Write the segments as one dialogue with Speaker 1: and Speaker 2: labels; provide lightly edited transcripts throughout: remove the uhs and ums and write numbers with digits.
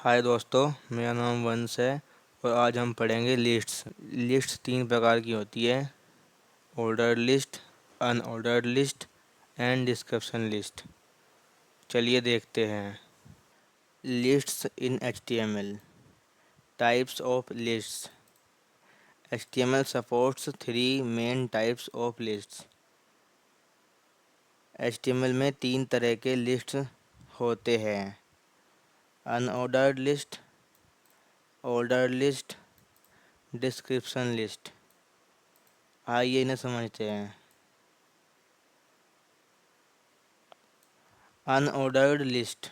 Speaker 1: हाय दोस्तों, मेरा नाम वंश है और आज हम पढ़ेंगे लिस्ट्स। लिस्ट्स तीन प्रकार की होती है: ordered list, unordered list and description list. चलिए देखते हैं। Lists in HTML। Types of lists. HTML supports three main types of lists. HTML में तीन तरह के लिस्ट होते हैं: unordered list, ordered list, description list. आइए इन्हें समझते हैं। Unordered list.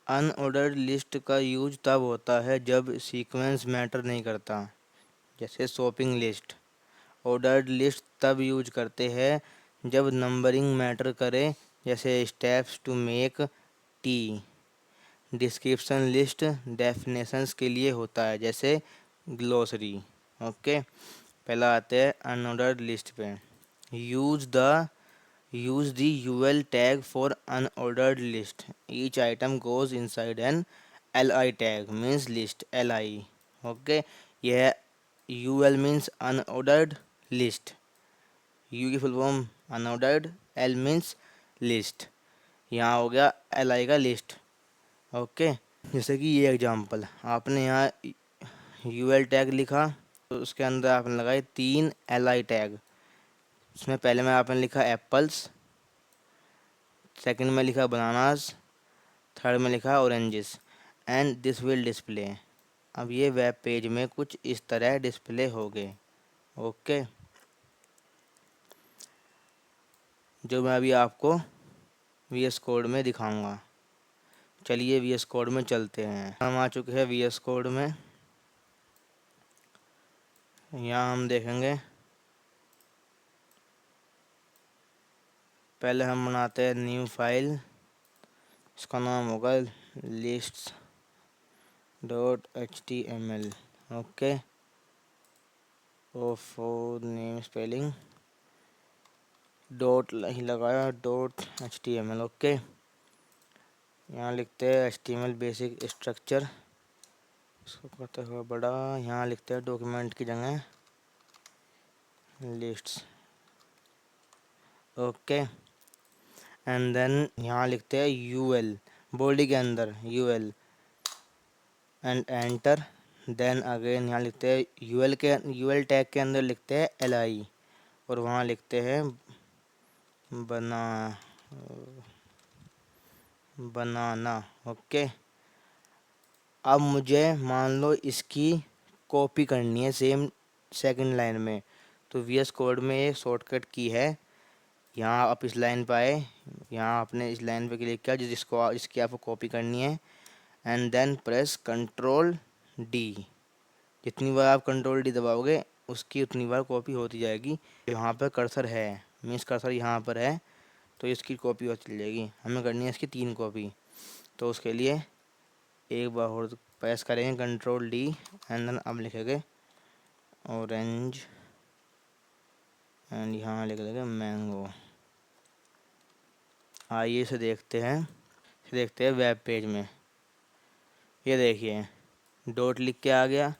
Speaker 1: अनऑर्डर्ड लिस्ट का यूज तब होता है जब सीक्वेंस मैटर नहीं करता, जैसे शॉपिंग लिस्ट। ऑर्डर्ड लिस्ट तब यूज करते हैं जब नंबरिंग मैटर करे, जैसे steps to make tea. Description list definitions के लिए होता है, जैसे ग्लोसरी। ओके, पहला आते हैं अनऑर्डर्ड लिस्ट पे। Use the Use the UL tag for unordered list. Each item goes inside an LI tag, means list LI. Okay, यह UL means unordered list. U की full form unordered, L means list. यहाँ हो गया LI का list. Okay, जैसे कि ये example आपने यहाँ UL टैग लिखा, तो उसके अंदर आपने लगाए तीन LI टैग। उसमें पहले में आपने लिखा एप्पल्स, सेकंड में लिखा बनानास, थर्ड में लिखा oranges and this will display. अब ये वेब पेज में कुछ इस तरह डिस्प्ले हो गए। ओके, जो मैं अभी आपको VS कोड में दिखाऊंगा। चलिए VS कोड में चलते हैं। हम आ चुके हैं VS कोड में। यहाँ हम देखेंगे, पहले हम बनाते हैं न्यू फाइल। इसका नाम होगा lists.html। ओके, ओफो नेम स्पेलिंग डॉट ही लगाया, .html। ओके, यहाँ लिखते हैं HTML बेसिक स्ट्रक्चर, इसको करते हुए बड़ा। यहाँ लिखते हैं डॉक्यूमेंट की जगह लिस्ट्स। ओके, एंड देन यहाँ लिखते हैं UL, बॉडी के अंदर UL and enter. Then again यहाँ लिखते हैं UL टैग के अंदर लिखते हैं LI और वहाँ लिखते हैं बनाना। ओके, अब मुझे मान लो इसकी कॉपी करनी है सेम सेकंड लाइन में, तो VS कोड में एक शॉर्टकट की है। यहाँ आप इस लाइन पर आए, यहाँ आपने इस लाइन पे क्लिक किया जिसकी आपको कॉपी करनी है, एंड देन प्रेस Ctrl+D। जितनी बार आप Ctrl+D दबाओगे उसकी उतनी बार कॉपी होती जाएगी। यहाँ पर कर्सर है, मीन्स कर्सर यहाँ पर है, तो इसकी कॉपी और चल जाएगी। हमें करनी है इसकी 3 कॉपी, तो उसके लिए एक बार और प्रेस करेंगे Ctrl+D एंड देन अब लिखेंगे ऑरेंज एंड यहाँ लिख देंगे मैंगो। आइए इसे देखते हैं वेब पेज में। ये देखिए डॉट लिख के आ गया,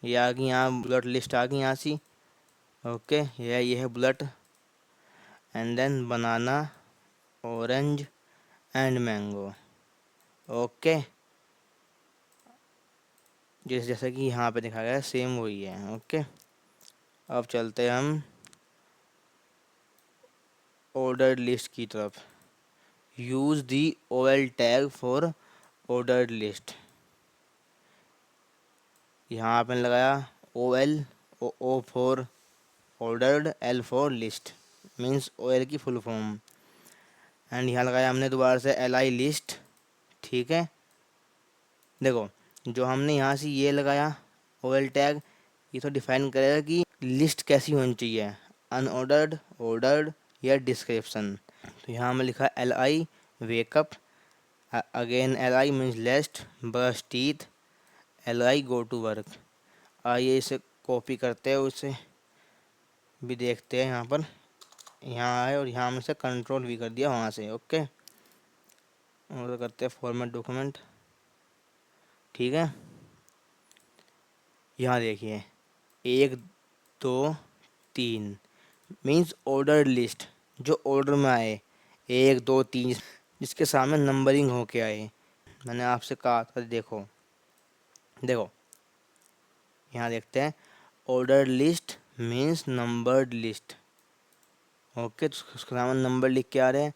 Speaker 1: ये आ गई, यहाँ बुलेट लिस्ट आ गई यहाँ सी। ओके, ये है bullet and then banana, orange and mango. Okay, जैसे कि यहाँ पे दिखाया गया है सेम वही है। ओके, अब चलते हैं हम ऑर्डर्ड लिस्ट की तरफ। Use the OL tag for ordered list. यहाँ आपने लगाया OL, O for ordered, L for list, means OL की फुल फॉर्म। एंड यहाँ लगाया हमने दोबारा से LI लिस्ट। ठीक है, देखो जो हमने यहाँ से ये लगाया OL टैग, ये तो डिफाइन करेगा कि लिस्ट कैसी होनी चाहिए, अनऑर्डर्ड, ऑर्डर्ड या डिस्क्रिप्शन। तो यहाँ में लिखा LI wake up, again LI means list, brush teeth, LI go to work. आइए इसे कॉपी करते हैं, उसे भी देखते हैं। यहाँ पर यहाँ आए और यहाँ में से कंट्रोल भी कर दिया वहाँ से। ओके, और करते हैं फॉर्मेट डॉक्यूमेंट। ठीक है, यहाँ देखिए 1 2 3 मीन्स ऑर्डर लिस्ट, जो ऑर्डर में आए 1 2 3, जिसके सामने नंबरिंग होके आए। मैंने आपसे कहा था, देखो देखो यहाँ देखते हैं, order list means numbered list. Okay, तो उसके सामने नंबर लिख के आ रहे हैं।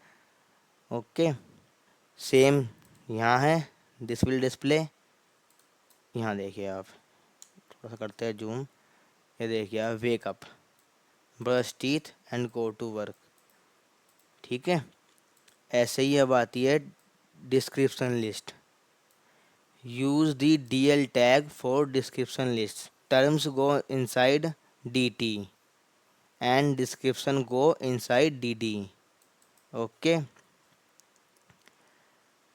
Speaker 1: ओके, सेम यहाँ है, दिस विल डिस्प्ले। यहाँ देखिए आप, थोड़ा सा करते हैं जूम, ये देखिए आप, wake up, brush teeth and go to work. ठीक है, ऐसे ही अब आती है description list. Use the DL tag for description list, terms go inside DT and description go inside DD। Okay,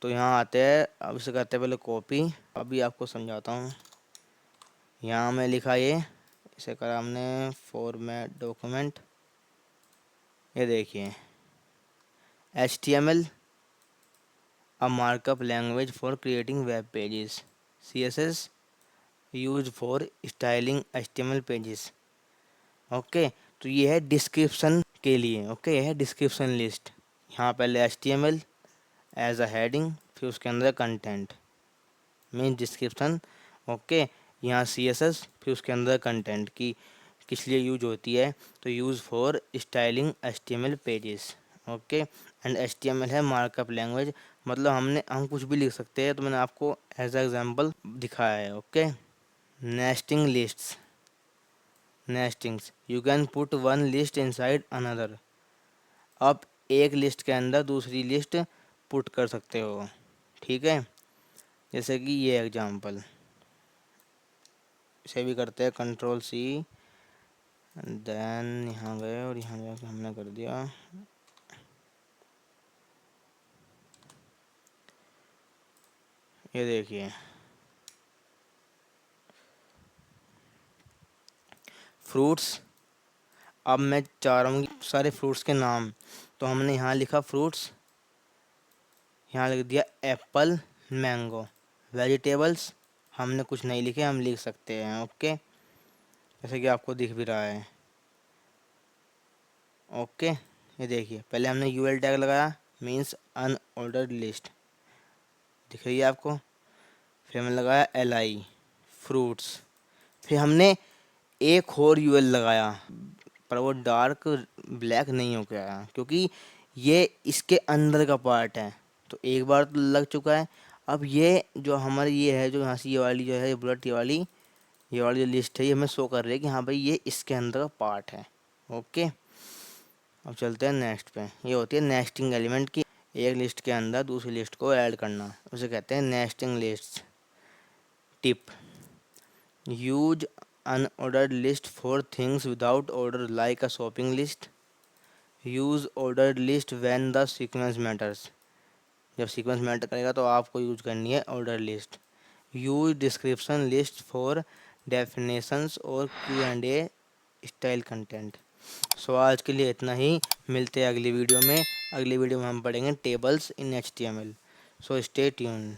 Speaker 1: तो यहाँ आते हैं, अब इसे करते हैं पहले कॉपी। अभी आपको समझाता हूँ। यहाँ मैं लिखा ये, इसे करा हमने फॉर्मेट डॉक्यूमेंट। ये देखिए HTML, a markup language for creating web pages. CSS use for styling HTML pages. Okay, तो ये है डिस्क्रिप्शन के लिए। ओके, ये है डिस्क्रिप्शन लिस्ट। यहाँ पहले HTML एज अ हेडिंग, फिर उसके अंदर कंटेंट मीन डिस्क्रिप्शन। ओके, यहाँ CSS, फिर उसके अंदर कंटेंट की किस लिए यूज होती है, तो use for styling HTML pages. Okay, and HTML है मार्कअप लैंग्वेज, मतलब हम कुछ भी लिख सकते हैं, तो मैंने आपको एज अ एग्जांपल दिखाया है। Okay, nesting lists, nestings, you can put one list inside another. आप एक लिस्ट के अंदर दूसरी लिस्ट पुट कर सकते हो। ठीक है, जैसे कि ये एग्जांपल, इसे भी करते हैं Ctrl+C, देन यहाँ गए और यहाँ जाके हमने कर दिया। ये देखिए फ्रूट्स, अब मैं चाह रहा हूँ कि सारे फ्रूट्स के नाम, तो हमने यहाँ लिखा फ्रूट्स, यहाँ लिख दिया एप्पल मैंगो। वेजिटेबल्स हमने कुछ नहीं लिखे, हम लिख सकते हैं। ओके, जैसे कि आपको दिख भी रहा है। ओके, ये देखिए पहले हमने UL टैग लगाया, मीन्स अनऑर्डर्ड लिस्ट, दिख रही है आपको। फिर हमने लगाया LI फ्रूट्स, फिर हमने एक और UL लगाया, पर वो डार्क ब्लैक नहीं हो गया, क्योंकि ये इसके अंदर का पार्ट है, तो एक बार तो लग चुका है। अब ये जो हमारी ये है, जो यहाँ से ये वाली जो है, ये बुलेट, ये वाली जो लिस्ट है, ये हमें शो कर रही है कि हाँ भाई ये इसके अंदर का पार्ट है। ओके, अब चलते हैं नेक्स्ट पे। ये होती है नेस्टिंग एलिमेंट की, एक लिस्ट के अंदर दूसरी लिस्ट को ऐड करना, उसे कहते हैं nesting list. Tip, use unordered list for things without order like a shopping list. Use ordered list when the sequence matters, जब सीक्वेंस मैटर करेगा तो आपको यूज करनी है order list. Use description list for definitions और Q&A style content. सो आज के लिए इतना ही, मिलते हैं अगली वीडियो में। अगली वीडियो में हम पढ़ेंगे टेबल्स इन HTML। So stay tune.